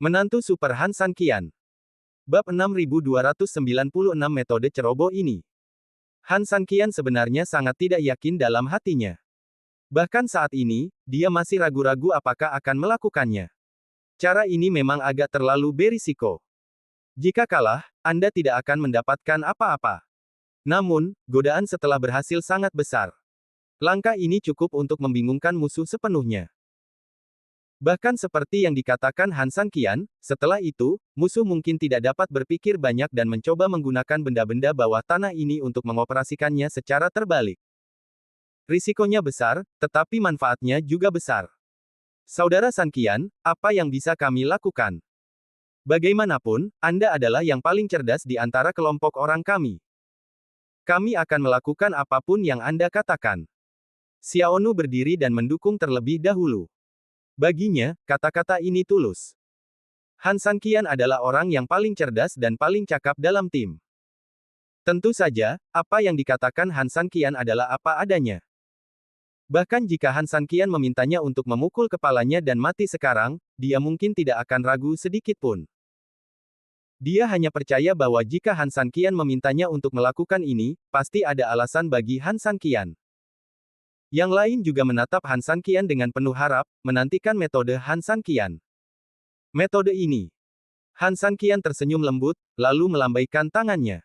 Menantu Super Han San Qian. Bab 6296 Metode Ceroboh ini. Han San Qian sebenarnya sangat tidak yakin dalam hatinya. Bahkan saat ini, dia masih ragu-ragu apakah akan melakukannya. Cara ini memang agak terlalu berisiko. Jika kalah, Anda tidak akan mendapatkan apa-apa. Namun, godaan setelah berhasil sangat besar. Langkah ini cukup untuk membingungkan musuh sepenuhnya. Bahkan seperti yang dikatakan Han San Qian, setelah itu, musuh mungkin tidak dapat berpikir banyak dan mencoba menggunakan benda-benda bawah tanah ini untuk mengoperasikannya secara terbalik. Risikonya besar, tetapi manfaatnya juga besar. Saudara San Qian, apa yang bisa kami lakukan? Bagaimanapun, Anda adalah yang paling cerdas di antara kelompok orang kami. Kami akan melakukan apapun yang Anda katakan. Xiaonu berdiri dan mendukung terlebih dahulu. Baginya, kata-kata ini tulus. Han San Qian adalah orang yang paling cerdas dan paling cakap dalam tim. Tentu saja, apa yang dikatakan Han San Qian adalah apa adanya. Bahkan jika Han San Qian memintanya untuk memukul kepalanya dan mati sekarang, dia mungkin tidak akan ragu sedikit pun. Dia hanya percaya bahwa jika Han San Qian memintanya untuk melakukan ini, pasti ada alasan bagi Han San Qian. Yang lain juga menatap Han San Qian dengan penuh harap, menantikan metode Han San Qian. Metode ini. Han San Qian tersenyum lembut, lalu melambaikan tangannya.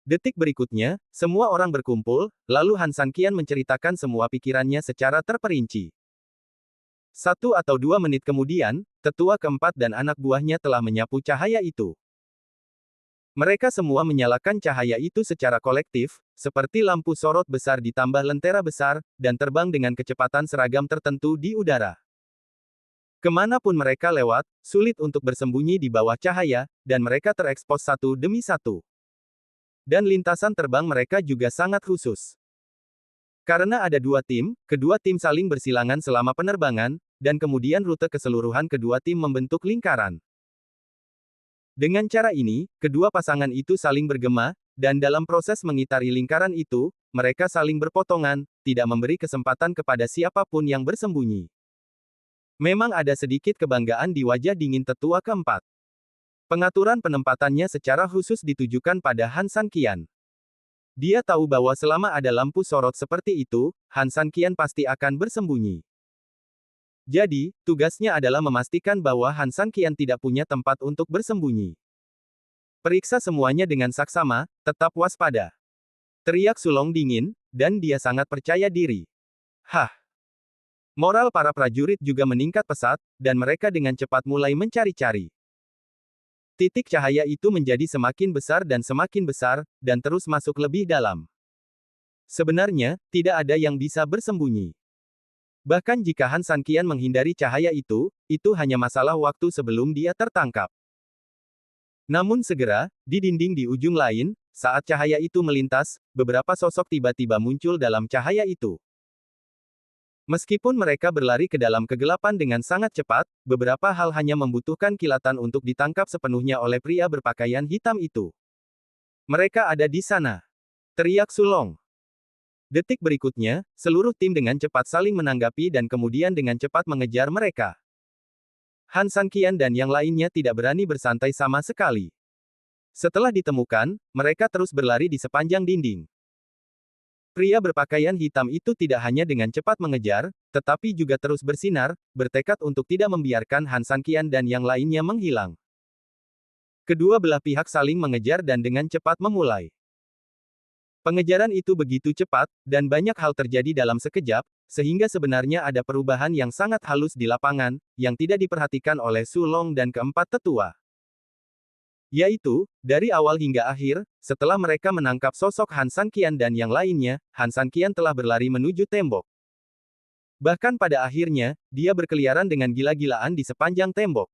Detik berikutnya, semua orang berkumpul, lalu Han San Qian menceritakan semua pikirannya secara terperinci. 1 atau 2 menit kemudian, tetua keempat dan anak buahnya telah menyapu cahaya itu. Mereka semua menyalakan cahaya itu secara kolektif, seperti lampu sorot besar ditambah lentera besar, dan terbang dengan kecepatan seragam tertentu di udara. Kemanapun mereka lewat, sulit untuk bersembunyi di bawah cahaya, dan mereka terekspos satu demi satu. Dan lintasan terbang mereka juga sangat khusus. Karena ada 2 tim, kedua tim saling bersilangan selama penerbangan, dan kemudian rute keseluruhan kedua tim membentuk lingkaran. Dengan cara ini, kedua pasangan itu saling bergema, dan dalam proses mengitari lingkaran itu, mereka saling berpotongan, tidak memberi kesempatan kepada siapapun yang bersembunyi. Memang ada sedikit kebanggaan di wajah dingin tetua keempat. Pengaturan penempatannya secara khusus ditujukan pada Han San Qian. Dia tahu bahwa selama ada lampu sorot seperti itu, Han San Qian pasti akan bersembunyi. Jadi, tugasnya adalah memastikan bahwa Han San Qian tidak punya tempat untuk bersembunyi. Periksa semuanya dengan saksama, tetap waspada. Teriak Sulong dingin, dan dia sangat percaya diri. Hah! Moral para prajurit juga meningkat pesat, dan mereka dengan cepat mulai mencari-cari. Titik cahaya itu menjadi semakin besar, dan terus masuk lebih dalam. Sebenarnya, tidak ada yang bisa bersembunyi. Bahkan jika Han San Qian menghindari cahaya itu hanya masalah waktu sebelum dia tertangkap. Namun segera, di dinding di ujung lain, saat cahaya itu melintas, beberapa sosok tiba-tiba muncul dalam cahaya itu. Meskipun mereka berlari ke dalam kegelapan dengan sangat cepat, beberapa hal hanya membutuhkan kilatan untuk ditangkap sepenuhnya oleh pria berpakaian hitam itu. Mereka ada di sana. Teriak Sulong. Detik berikutnya, seluruh tim dengan cepat saling menanggapi dan kemudian dengan cepat mengejar mereka. Han San Qian dan yang lainnya tidak berani bersantai sama sekali. Setelah ditemukan, mereka terus berlari di sepanjang dinding. Pria berpakaian hitam itu tidak hanya dengan cepat mengejar, tetapi juga terus bersinar, bertekad untuk tidak membiarkan Han San Qian dan yang lainnya menghilang. Kedua belah pihak saling mengejar dan dengan cepat memulai. Pengejaran itu begitu cepat, dan banyak hal terjadi dalam sekejap, sehingga sebenarnya ada perubahan yang sangat halus di lapangan, yang tidak diperhatikan oleh Sulong dan keempat tetua. Yaitu, dari awal hingga akhir, setelah mereka menangkap sosok Han San Qian dan yang lainnya, Han San Qian telah berlari menuju tembok. Bahkan pada akhirnya, dia berkeliaran dengan gila-gilaan di sepanjang tembok.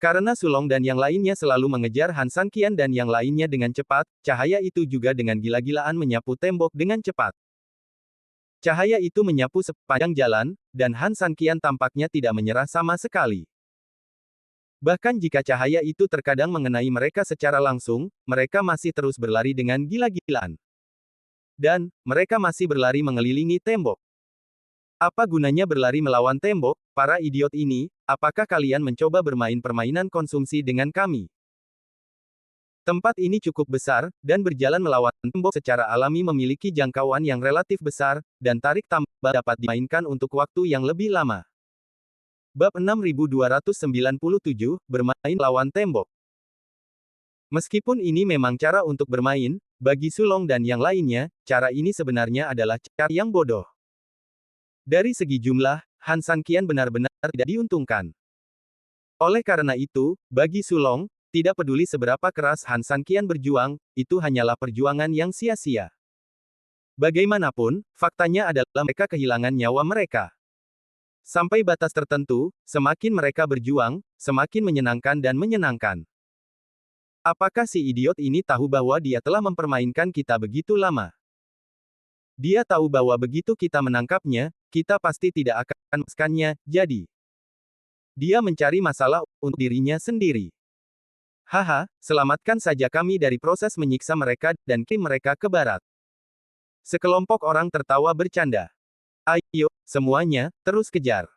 Karena Sulong dan yang lainnya selalu mengejar Han San Qian dan yang lainnya dengan cepat, cahaya itu juga dengan gila-gilaan menyapu tembok dengan cepat. Cahaya itu menyapu sepanjang jalan, dan Han San Qian tampaknya tidak menyerah sama sekali. Bahkan jika cahaya itu terkadang mengenai mereka secara langsung, mereka masih terus berlari dengan gila-gilaan. Dan, mereka masih berlari mengelilingi tembok. Apa gunanya berlari melawan tembok, para idiot ini? Apakah kalian mencoba bermain permainan konsumsi dengan kami? Tempat ini cukup besar, dan berjalan melawan tembok secara alami memiliki jangkauan yang relatif besar, dan tarik tambah dapat dimainkan untuk waktu yang lebih lama. Bab 6297, Bermain lawan tembok. Meskipun ini memang cara untuk bermain, bagi Sulong dan yang lainnya, cara ini sebenarnya adalah cara yang bodoh. Dari segi jumlah, Han Sanqian benar-benar tidak diuntungkan. Oleh karena itu, bagi Sulong, tidak peduli seberapa keras Han Sanqian berjuang, itu hanyalah perjuangan yang sia-sia. Bagaimanapun, faktanya adalah mereka kehilangan nyawa mereka. Sampai batas tertentu, semakin mereka berjuang, semakin menyenangkan dan menyenangkan. Apakah si idiot ini tahu bahwa dia telah mempermainkan kita begitu lama? Dia tahu bahwa begitu kita menangkapnya, kita pasti tidak akan melepaskannya, jadi dia mencari masalah untuk dirinya sendiri. Haha, selamatkan saja kami dari proses menyiksa mereka dan kirim mereka ke barat. Sekelompok orang tertawa bercanda. Ayo, semuanya, terus kejar.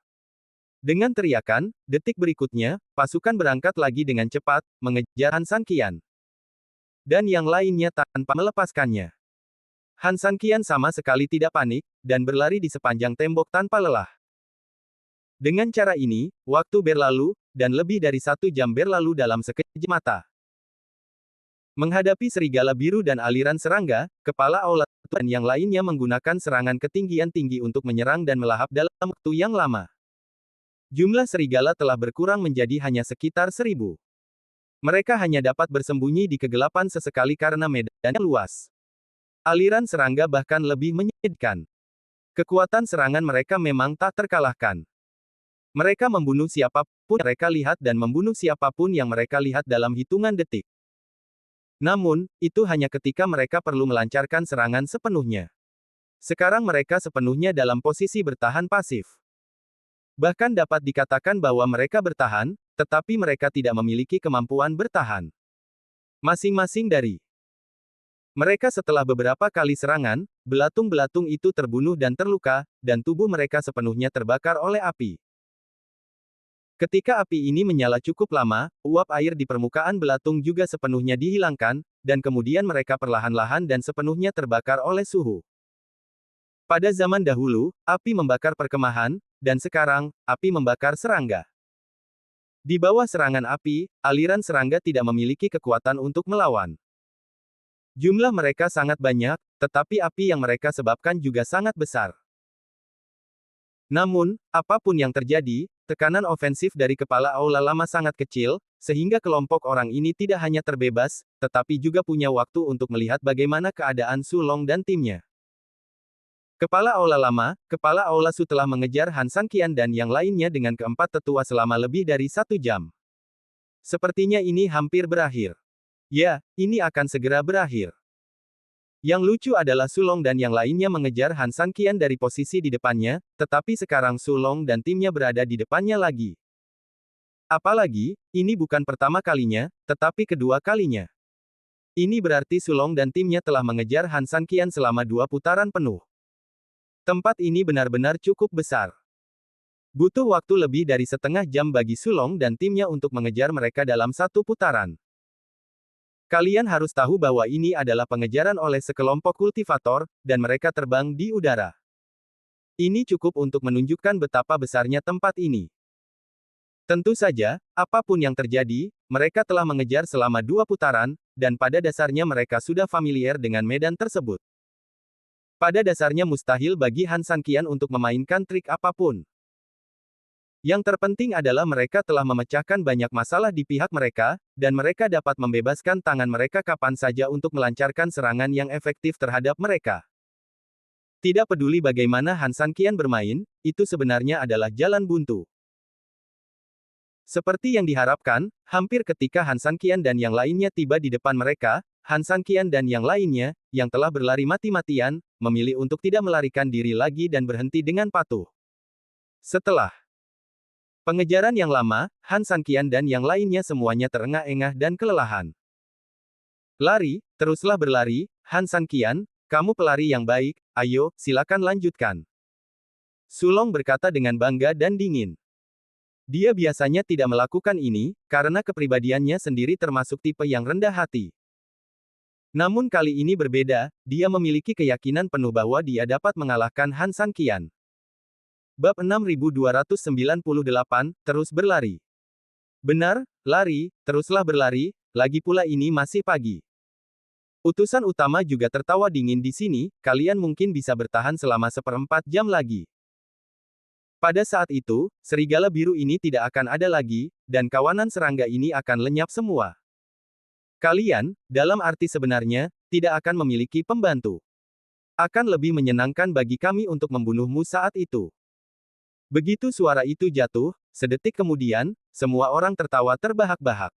Dengan teriakan, detik berikutnya, pasukan berangkat lagi dengan cepat, mengejar Han Sanqian. Dan yang lainnya tanpa melepaskannya. Han Sanqian sama sekali tidak panik, dan berlari di sepanjang tembok tanpa lelah. Dengan cara ini, waktu berlalu, dan lebih dari 1 jam berlalu dalam sekejap mata. Menghadapi serigala biru dan aliran serangga, kepala Aula dan yang lainnya menggunakan serangan ketinggian tinggi untuk menyerang dan melahap dalam waktu yang lama. Jumlah serigala telah berkurang menjadi hanya sekitar 1000. Mereka hanya dapat bersembunyi di kegelapan sesekali karena medannya luas. Aliran serangga bahkan lebih menyedihkan. Kekuatan serangan mereka memang tak terkalahkan. Mereka membunuh siapapun yang mereka lihat dan membunuh siapapun yang mereka lihat dalam hitungan detik. Namun, itu hanya ketika mereka perlu melancarkan serangan sepenuhnya. Sekarang mereka sepenuhnya dalam posisi bertahan pasif. Bahkan dapat dikatakan bahwa mereka bertahan, tetapi mereka tidak memiliki kemampuan bertahan. Masing-masing dari mereka setelah beberapa kali serangan, belatung-belatung itu terbunuh dan terluka, dan tubuh mereka sepenuhnya terbakar oleh api. Ketika api ini menyala cukup lama, uap air di permukaan belatung juga sepenuhnya dihilangkan, dan kemudian mereka perlahan-lahan dan sepenuhnya terbakar oleh suhu. Pada zaman dahulu, api membakar perkemahan, dan sekarang, api membakar serangga. Di bawah serangan api, aliran serangga tidak memiliki kekuatan untuk melawan. Jumlah mereka sangat banyak, tetapi api yang mereka sebabkan juga sangat besar. Namun, apapun yang terjadi, tekanan ofensif dari kepala Aula Lama sangat kecil, sehingga kelompok orang ini tidak hanya terbebas, tetapi juga punya waktu untuk melihat bagaimana keadaan Su Long dan timnya. Kepala Aula Lama, Kepala Aula Su telah mengejar Han Sanqian dan yang lainnya dengan keempat tetua selama lebih dari 1 jam. Sepertinya ini hampir berakhir. Ya, ini akan segera berakhir. Yang lucu adalah Su Long dan yang lainnya mengejar Han Sanqian dari posisi di depannya, tetapi sekarang Su Long dan timnya berada di depannya lagi. Apalagi, ini bukan pertama kalinya, tetapi kedua kalinya. Ini berarti Su Long dan timnya telah mengejar Han Sanqian selama 2 putaran penuh. Tempat ini benar-benar cukup besar. Butuh waktu lebih dari setengah jam bagi Su Long dan timnya untuk mengejar mereka dalam 1 putaran. Kalian harus tahu bahwa ini adalah pengejaran oleh sekelompok kultivator, dan mereka terbang di udara. Ini cukup untuk menunjukkan betapa besarnya tempat ini. Tentu saja, apapun yang terjadi, mereka telah mengejar selama 2 putaran, dan pada dasarnya mereka sudah familiar dengan medan tersebut. Pada dasarnya mustahil bagi Han Sanqian untuk memainkan trik apapun. Yang terpenting adalah mereka telah memecahkan banyak masalah di pihak mereka, dan mereka dapat membebaskan tangan mereka kapan saja untuk melancarkan serangan yang efektif terhadap mereka. Tidak peduli bagaimana Han Sanqian bermain, itu sebenarnya adalah jalan buntu. Seperti yang diharapkan, hampir ketika Han Sanqian dan yang lainnya tiba di depan mereka, Han Sanqian dan yang lainnya, yang telah berlari mati-matian, memilih untuk tidak melarikan diri lagi dan berhenti dengan patuh. Setelah pengejaran yang lama, Han Sanqian dan yang lainnya semuanya terengah-engah dan kelelahan. Lari, teruslah berlari, Han Sanqian, kamu pelari yang baik, ayo, silakan lanjutkan. Sulong berkata dengan bangga dan dingin. Dia biasanya tidak melakukan ini, karena kepribadiannya sendiri termasuk tipe yang rendah hati. Namun kali ini berbeda, dia memiliki keyakinan penuh bahwa dia dapat mengalahkan Han Sanqian. Bab 6298, terus berlari. Benar, lari, teruslah berlari, lagi pula ini masih pagi. Utusan utama juga tertawa dingin di sini, kalian mungkin bisa bertahan selama 1/4 jam lagi. Pada saat itu, serigala biru ini tidak akan ada lagi, dan kawanan serangga ini akan lenyap semua. Kalian, dalam arti sebenarnya, tidak akan memiliki pembantu. Akan lebih menyenangkan bagi kami untuk membunuhmu saat itu. Begitu suara itu jatuh, sedetik kemudian, semua orang tertawa terbahak-bahak.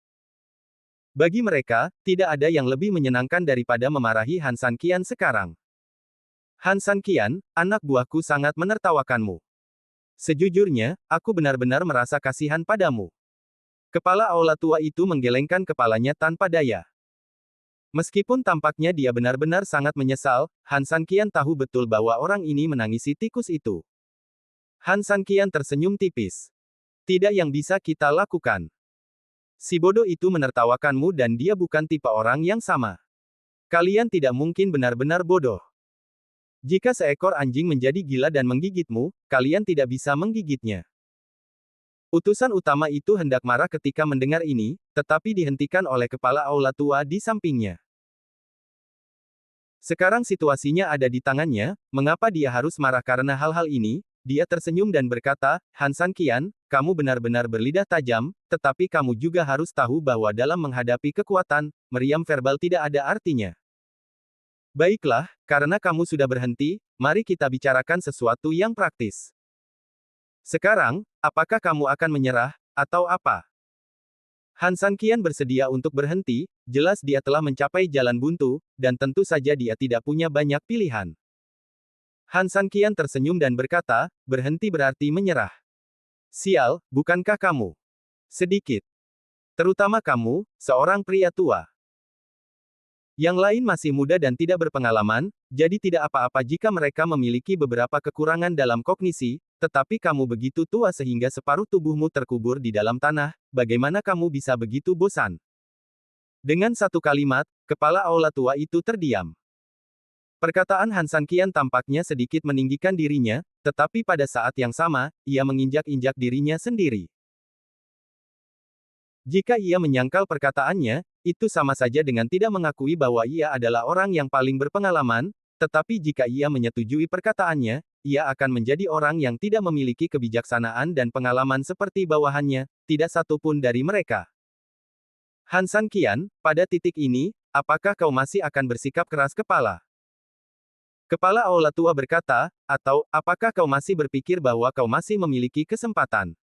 Bagi mereka, tidak ada yang lebih menyenangkan daripada memarahi Han Sanqian sekarang. Han Sanqian, anak buahku sangat menertawakanmu. Sejujurnya, aku benar-benar merasa kasihan padamu. Kepala aula tua itu menggelengkan kepalanya tanpa daya. Meskipun tampaknya dia benar-benar sangat menyesal, Han Sanqian tahu betul bahwa orang ini menangisi tikus itu. Han Sanqian tersenyum tipis. Tidak yang bisa kita lakukan. Si bodoh itu menertawakanmu dan dia bukan tipe orang yang sama. Kalian tidak mungkin benar-benar bodoh. Jika seekor anjing menjadi gila dan menggigitmu, kalian tidak bisa menggigitnya. Utusan utama itu hendak marah ketika mendengar ini, tetapi dihentikan oleh kepala aula tua di sampingnya. Sekarang situasinya ada di tangannya, mengapa dia harus marah karena hal-hal ini? Dia tersenyum dan berkata, Han Sanqian, kamu benar-benar berlidah tajam, tetapi kamu juga harus tahu bahwa dalam menghadapi kekuatan, meriam verbal tidak ada artinya. Baiklah, karena kamu sudah berhenti, mari kita bicarakan sesuatu yang praktis. Sekarang, apakah kamu akan menyerah, atau apa? Han Sanqian bersedia untuk berhenti, jelas dia telah mencapai jalan buntu, dan tentu saja dia tidak punya banyak pilihan. Han Sanqian tersenyum dan berkata, berhenti berarti menyerah. Sial, bukankah kamu? Sedikit. Terutama kamu, seorang pria tua. Yang lain masih muda dan tidak berpengalaman, jadi tidak apa-apa jika mereka memiliki beberapa kekurangan dalam kognisi, tetapi kamu begitu tua sehingga separuh tubuhmu terkubur di dalam tanah, bagaimana kamu bisa begitu bosan? Dengan satu kalimat, kepala aula tua itu terdiam. Perkataan Han Sanqian tampaknya sedikit meninggikan dirinya, tetapi pada saat yang sama, ia menginjak-injak dirinya sendiri. Jika ia menyangkal perkataannya, itu sama saja dengan tidak mengakui bahwa ia adalah orang yang paling berpengalaman, tetapi jika ia menyetujui perkataannya, ia akan menjadi orang yang tidak memiliki kebijaksanaan dan pengalaman seperti bawahannya, tidak satu pun dari mereka. Han Sanqian, pada titik ini, apakah kau masih akan bersikap keras kepala? Kepala aula tua berkata, atau, apakah kau masih berpikir bahwa kau masih memiliki kesempatan?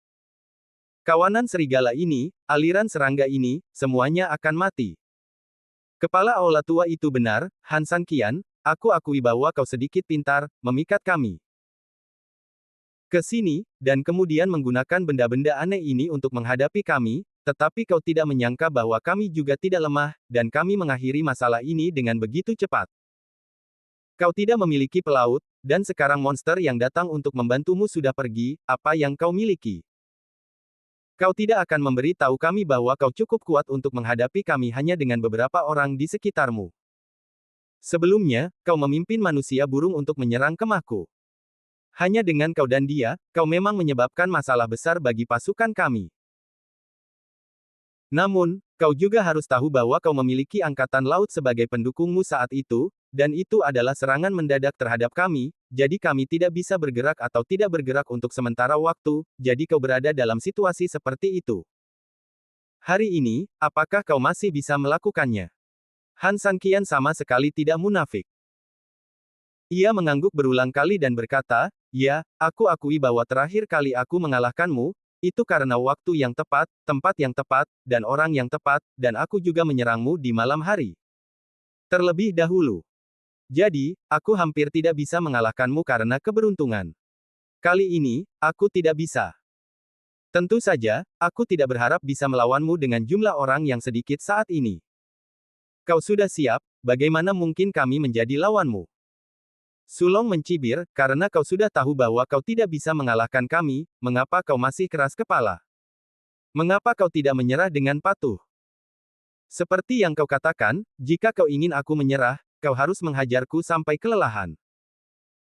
Kawanan serigala ini, aliran serangga ini, semuanya akan mati. Kepala aula tua itu benar, Han Sanqian, aku akui bahwa kau sedikit pintar, memikat kami ke sini, dan kemudian menggunakan benda-benda aneh ini untuk menghadapi kami, tetapi kau tidak menyangka bahwa kami juga tidak lemah, dan kami mengakhiri masalah ini dengan begitu cepat. Kau tidak memiliki pelaut, dan sekarang monster yang datang untuk membantumu sudah pergi, apa yang kau miliki? Kau tidak akan memberi tahu kami bahwa kau cukup kuat untuk menghadapi kami hanya dengan beberapa orang di sekitarmu. Sebelumnya, kau memimpin manusia burung untuk menyerang kemahku. Hanya dengan kau dan dia, kau memang menyebabkan masalah besar bagi pasukan kami. Namun, kau juga harus tahu bahwa kau memiliki angkatan laut sebagai pendukungmu saat itu, dan itu adalah serangan mendadak terhadap kami, jadi kami tidak bisa bergerak atau tidak bergerak untuk sementara waktu, jadi kau berada dalam situasi seperti itu. Hari ini, apakah kau masih bisa melakukannya? Han Sanqian sama sekali tidak munafik. Ia mengangguk berulang kali dan berkata, ya, aku akui bahwa terakhir kali aku mengalahkanmu, itu karena waktu yang tepat, tempat yang tepat, dan orang yang tepat, dan aku juga menyerangmu di malam hari. Terlebih dahulu. Jadi, aku hampir tidak bisa mengalahkanmu karena keberuntungan. Kali ini, aku tidak bisa. Tentu saja, aku tidak berharap bisa melawanmu dengan jumlah orang yang sedikit saat ini. Kau sudah siap, bagaimana mungkin kami menjadi lawanmu? Sulong mencibir, karena kau sudah tahu bahwa kau tidak bisa mengalahkan kami, mengapa kau masih keras kepala? Mengapa kau tidak menyerah dengan patuh? Seperti yang kau katakan, jika kau ingin aku menyerah, kau harus menghajarku sampai kelelahan.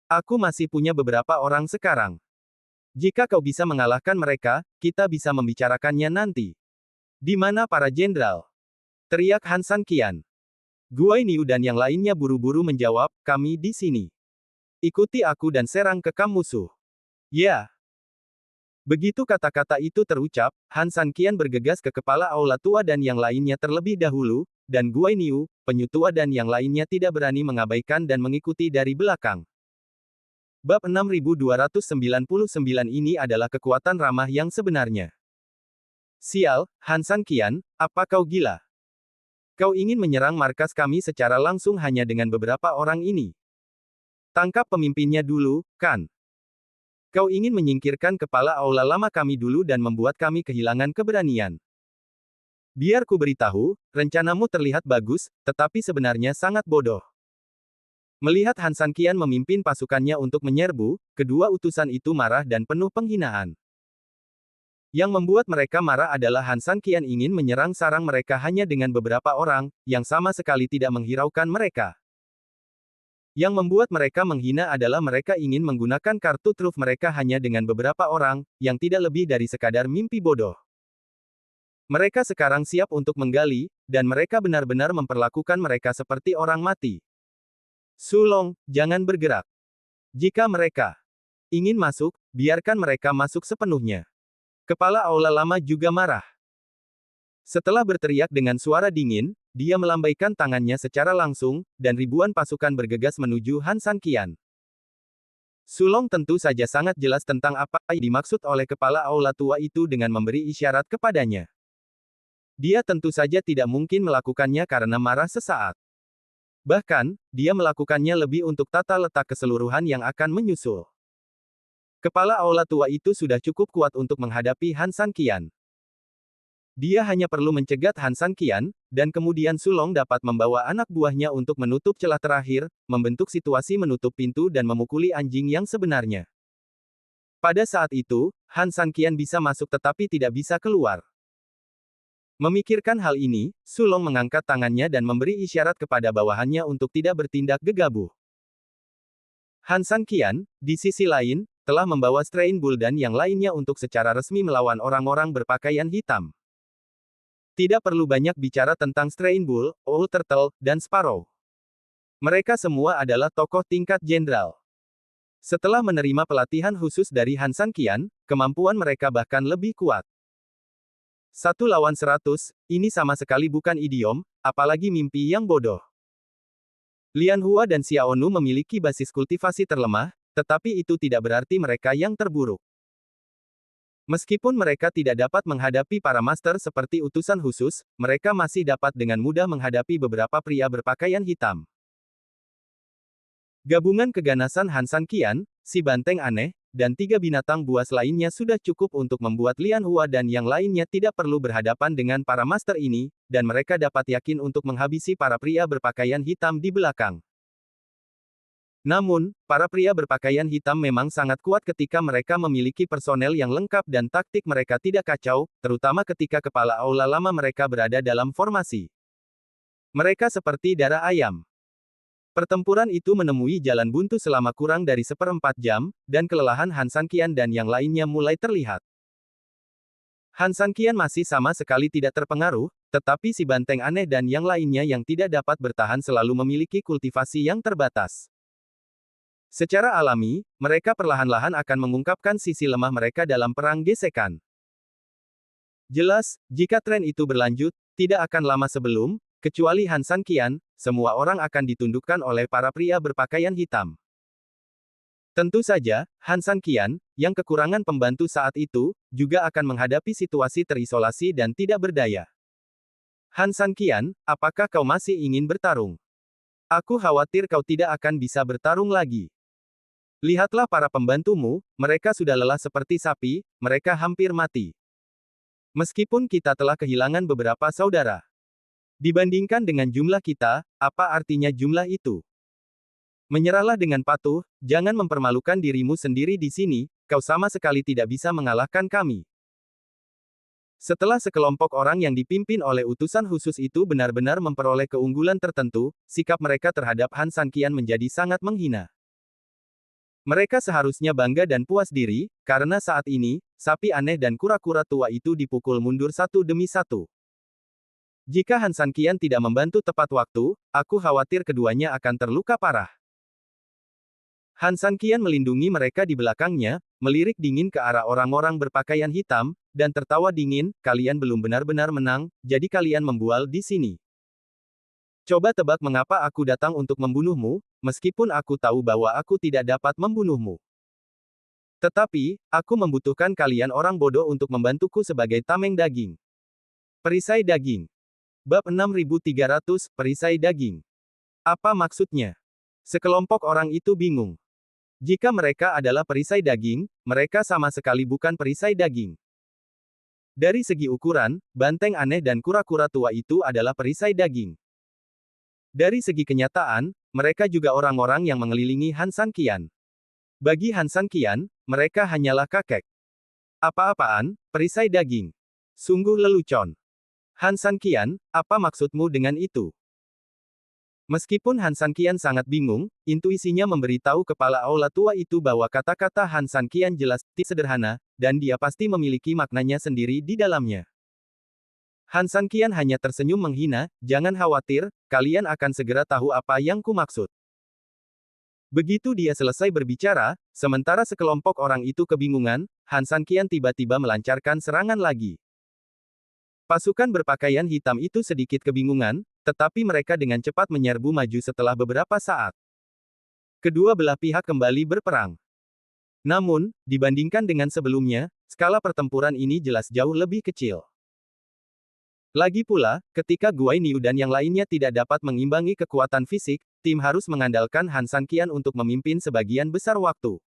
Aku masih punya beberapa orang sekarang. Jika kau bisa mengalahkan mereka, kita bisa membicarakannya nanti. Di mana para jenderal? Teriak Han San Qian. Guai Niu dan yang lainnya buru-buru menjawab, kami di sini. Ikuti aku dan serang ke kamp musuh. Ya. Begitu kata-kata itu terucap, Han San Qian bergegas ke kepala aula tua dan yang lainnya terlebih dahulu, dan Guai Niu, penyu tua dan yang lainnya tidak berani mengabaikan dan mengikuti dari belakang. Bab 6299 ini adalah kekuatan ramah yang sebenarnya. Sial, Han San Qian, apa kau gila? Kau ingin menyerang markas kami secara langsung hanya dengan beberapa orang ini? Tangkap pemimpinnya dulu, kan? Kau ingin menyingkirkan kepala aula lama kami dulu dan membuat kami kehilangan keberanian. Biar ku beritahu, rencanamu terlihat bagus, tetapi sebenarnya sangat bodoh. Melihat Han San Qian memimpin pasukannya untuk menyerbu, kedua utusan itu marah dan penuh penghinaan. Yang membuat mereka marah adalah Han San Qian ingin menyerang sarang mereka hanya dengan beberapa orang, yang sama sekali tidak menghiraukan mereka. Yang membuat mereka menghina adalah mereka ingin menggunakan kartu truf mereka hanya dengan beberapa orang, yang tidak lebih dari sekadar mimpi bodoh. Mereka sekarang siap untuk menggali, dan mereka benar-benar memperlakukan mereka seperti orang mati. Sulong, jangan bergerak. Jika mereka ingin masuk, biarkan mereka masuk sepenuhnya. Kepala aula lama juga marah. Setelah berteriak dengan suara dingin, dia melambaikan tangannya secara langsung, dan ribuan pasukan bergegas menuju Han San Qian. Sulong tentu saja sangat jelas tentang apa yang dimaksud oleh kepala aula tua itu dengan memberi isyarat kepadanya. Dia tentu saja tidak mungkin melakukannya karena marah sesaat. Bahkan, dia melakukannya lebih untuk tata letak keseluruhan yang akan menyusul. Kepala aula tua itu sudah cukup kuat untuk menghadapi Han San Qian. Dia hanya perlu mencegat Han San Qian, dan kemudian Sulong dapat membawa anak buahnya untuk menutup celah terakhir, membentuk situasi menutup pintu dan memukuli anjing yang sebenarnya. Pada saat itu, Han San Qian bisa masuk tetapi tidak bisa keluar. Memikirkan hal ini, Sulong mengangkat tangannya dan memberi isyarat kepada bawahannya untuk tidak bertindak gegabah. Han San Qian, di sisi lain, telah membawa Strain Bull dan yang lainnya untuk secara resmi melawan orang-orang berpakaian hitam. Tidak perlu banyak bicara tentang Strain Bull, Owl Turtle, dan Sparrow. Mereka semua adalah tokoh tingkat jenderal. Setelah menerima pelatihan khusus dari Han San Qian, kemampuan mereka bahkan lebih kuat. 1 lawan 100, ini sama sekali bukan idiom, apalagi mimpi yang bodoh. Lian Hua dan Xiao Nu memiliki basis kultivasi terlemah, tetapi itu tidak berarti mereka yang terburuk. Meskipun mereka tidak dapat menghadapi para master seperti utusan khusus, mereka masih dapat dengan mudah menghadapi beberapa pria berpakaian hitam. Gabungan keganasan Han San Qian, si banteng aneh, dan 3 binatang buas lainnya sudah cukup untuk membuat Lian Hua dan yang lainnya tidak perlu berhadapan dengan para master ini, dan mereka dapat yakin untuk menghabisi para pria berpakaian hitam di belakang. Namun, para pria berpakaian hitam memang sangat kuat ketika mereka memiliki personel yang lengkap dan taktik mereka tidak kacau, terutama ketika kepala aula lama mereka berada dalam formasi. Mereka seperti darah ayam. Pertempuran itu menemui jalan buntu selama kurang dari 1/4 jam, dan kelelahan Han San Qian dan yang lainnya mulai terlihat. Han San Qian masih sama sekali tidak terpengaruh, tetapi si banteng aneh dan yang lainnya yang tidak dapat bertahan selalu memiliki kultivasi yang terbatas. Secara alami, mereka perlahan-lahan akan mengungkapkan sisi lemah mereka dalam perang gesekan. Jelas, jika tren itu berlanjut, tidak akan lama sebelum, kecuali Han San Qian, semua orang akan ditundukkan oleh para pria berpakaian hitam. Tentu saja, Han San Qian, yang kekurangan pembantu saat itu, juga akan menghadapi situasi terisolasi dan tidak berdaya. Han San Qian, apakah kau masih ingin bertarung? Aku khawatir kau tidak akan bisa bertarung lagi. Lihatlah para pembantumu, mereka sudah lelah seperti sapi, mereka hampir mati. Meskipun kita telah kehilangan beberapa saudara. Dibandingkan dengan jumlah kita, apa artinya jumlah itu? Menyerahlah dengan patuh, jangan mempermalukan dirimu sendiri di sini, kau sama sekali tidak bisa mengalahkan kami. Setelah sekelompok orang yang dipimpin oleh utusan khusus itu benar-benar memperoleh keunggulan tertentu, sikap mereka terhadap Han Sanqian menjadi sangat menghina. Mereka seharusnya bangga dan puas diri, karena saat ini, sapi aneh dan kura-kura tua itu dipukul mundur satu demi satu. Jika Han Sanqian tidak membantu tepat waktu, aku khawatir keduanya akan terluka parah. Han Sanqian melindungi mereka di belakangnya, melirik dingin ke arah orang-orang berpakaian hitam, dan tertawa dingin, kalian belum benar-benar menang, jadi kalian membual di sini. Coba tebak mengapa aku datang untuk membunuhmu, meskipun aku tahu bahwa aku tidak dapat membunuhmu. Tetapi, aku membutuhkan kalian orang bodoh untuk membantuku sebagai tameng daging. Perisai daging. Bab 6300, Perisai daging. Apa maksudnya? Sekelompok orang itu bingung. Jika mereka adalah perisai daging, mereka sama sekali bukan perisai daging. Dari segi ukuran, banteng aneh dan kura-kura tua itu adalah perisai daging. Dari segi kenyataan, mereka juga orang-orang yang mengelilingi Han Sanqian. Bagi Han Sanqian, mereka hanyalah kakek. Apa-apaan, perisai daging. Sungguh lelucon. Han Sanqian, apa maksudmu dengan itu? Meskipun Han Sanqian sangat bingung, intuisinya memberitahu kepala aula tua itu bahwa kata-kata Han Sanqian jelas tidak sederhana, dan dia pasti memiliki maknanya sendiri di dalamnya. Han Sanqian hanya tersenyum menghina, jangan khawatir, kalian akan segera tahu apa yang kumaksud. Begitu dia selesai berbicara, sementara sekelompok orang itu kebingungan, Han Sanqian tiba-tiba melancarkan serangan lagi. Pasukan berpakaian hitam itu sedikit kebingungan, tetapi mereka dengan cepat menyerbu maju setelah beberapa saat. Kedua belah pihak kembali berperang. Namun, dibandingkan dengan sebelumnya, skala pertempuran ini jelas jauh lebih kecil. Lagi pula, ketika Guai Niu dan yang lainnya tidak dapat mengimbangi kekuatan fisik, tim harus mengandalkan Han Sanqian untuk memimpin sebagian besar waktu.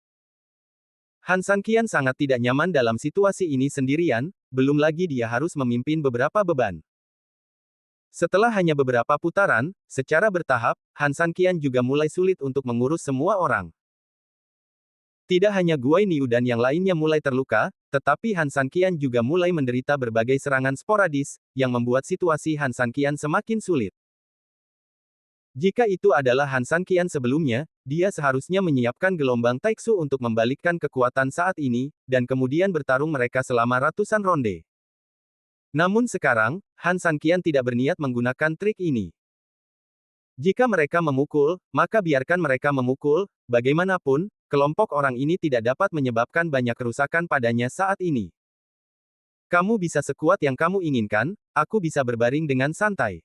Han Sanqian sangat tidak nyaman dalam situasi ini sendirian, belum lagi dia harus memimpin beberapa beban. Setelah hanya beberapa putaran, secara bertahap, Han Sanqian juga mulai sulit untuk mengurus semua orang. Tidak hanya Guai Niu dan yang lainnya mulai terluka, tetapi Han Sanqian juga mulai menderita berbagai serangan sporadis, yang membuat situasi Han Sanqian semakin sulit. Jika itu adalah Han Sanqian sebelumnya, dia seharusnya menyiapkan gelombang Taiksu untuk membalikkan kekuatan saat ini, dan kemudian bertarung mereka selama ratusan ronde. Namun sekarang, Han Sanqian tidak berniat menggunakan trik ini. Jika mereka memukul, maka biarkan mereka memukul, bagaimanapun, kelompok orang ini tidak dapat menyebabkan banyak kerusakan padanya saat ini. Kamu bisa sekuat yang kamu inginkan, aku bisa berbaring dengan santai.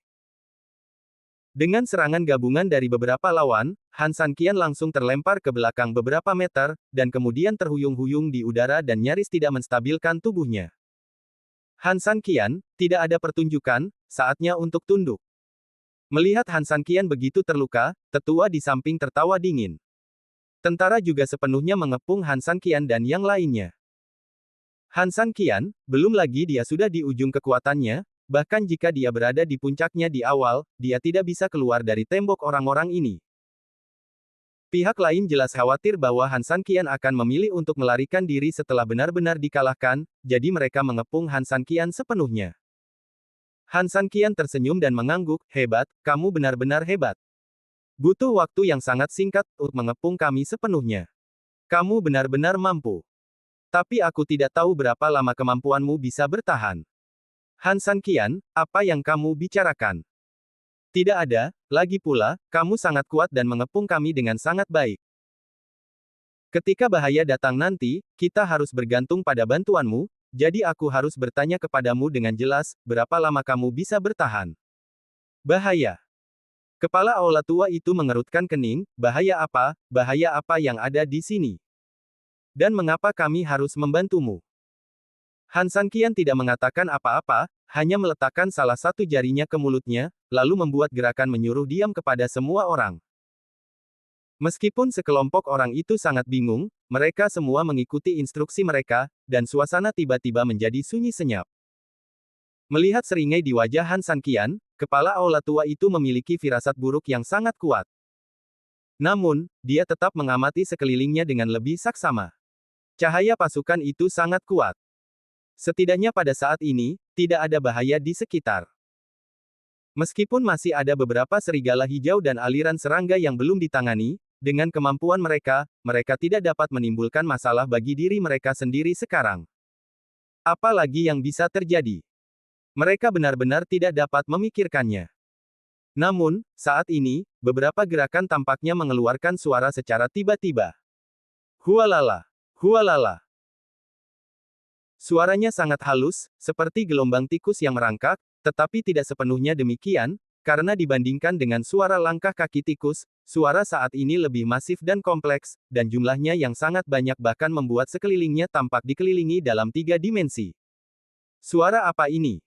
Dengan serangan gabungan dari beberapa lawan, Han Sanqian langsung terlempar ke belakang beberapa meter, dan kemudian terhuyung-huyung di udara dan nyaris tidak menstabilkan tubuhnya. Han Sanqian, tidak ada pertunjukan, saatnya untuk tunduk. Melihat Han Sanqian begitu terluka, tetua di samping tertawa dingin. Tentara juga sepenuhnya mengepung Han Sanqian dan yang lainnya. Han Sanqian, belum lagi dia sudah di ujung kekuatannya, bahkan jika dia berada di puncaknya di awal, dia tidak bisa keluar dari tembok orang-orang ini. Pihak lain jelas khawatir bahwa Han Sanqian akan memilih untuk melarikan diri setelah benar-benar dikalahkan, jadi mereka mengepung Han Sanqian sepenuhnya. Han Sanqian tersenyum dan mengangguk, hebat, kamu benar-benar hebat. Butuh waktu yang sangat singkat untuk mengepung kami sepenuhnya. Kamu benar-benar mampu. Tapi aku tidak tahu berapa lama kemampuanmu bisa bertahan. Han Sanqian, apa yang kamu bicarakan? Tidak ada, lagi pula, kamu sangat kuat dan mengepung kami dengan sangat baik. Ketika bahaya datang nanti, kita harus bergantung pada bantuanmu, jadi aku harus bertanya kepadamu dengan jelas, berapa lama kamu bisa bertahan? Bahaya. Kepala aula tua itu mengerutkan kening, bahaya apa yang ada di sini? Dan mengapa kami harus membantumu? Han Sanqian tidak mengatakan apa-apa, hanya meletakkan salah satu jarinya ke mulutnya, lalu membuat gerakan menyuruh diam kepada semua orang. Meskipun sekelompok orang itu sangat bingung, mereka semua mengikuti instruksi mereka, dan suasana tiba-tiba menjadi sunyi senyap. Melihat seringai di wajah Han Sanqian, kepala aula tua itu memiliki firasat buruk yang sangat kuat. Namun, dia tetap mengamati sekelilingnya dengan lebih saksama. Cahaya pasukan itu sangat kuat. Setidaknya pada saat ini, tidak ada bahaya di sekitar. Meskipun masih ada beberapa serigala hijau dan aliran serangga yang belum ditangani, dengan kemampuan mereka, mereka tidak dapat menimbulkan masalah bagi diri mereka sendiri sekarang. Apalagi yang bisa terjadi? Mereka benar-benar tidak dapat memikirkannya. Namun, saat ini, beberapa gerakan tampaknya mengeluarkan suara secara tiba-tiba. Hualala! Hualala! Suaranya sangat halus, seperti gelombang tikus yang merangkak, tetapi tidak sepenuhnya demikian, karena dibandingkan dengan suara langkah kaki tikus, suara saat ini lebih masif dan kompleks, dan jumlahnya yang sangat banyak bahkan membuat sekelilingnya tampak dikelilingi dalam 3 dimensi. Suara apa ini?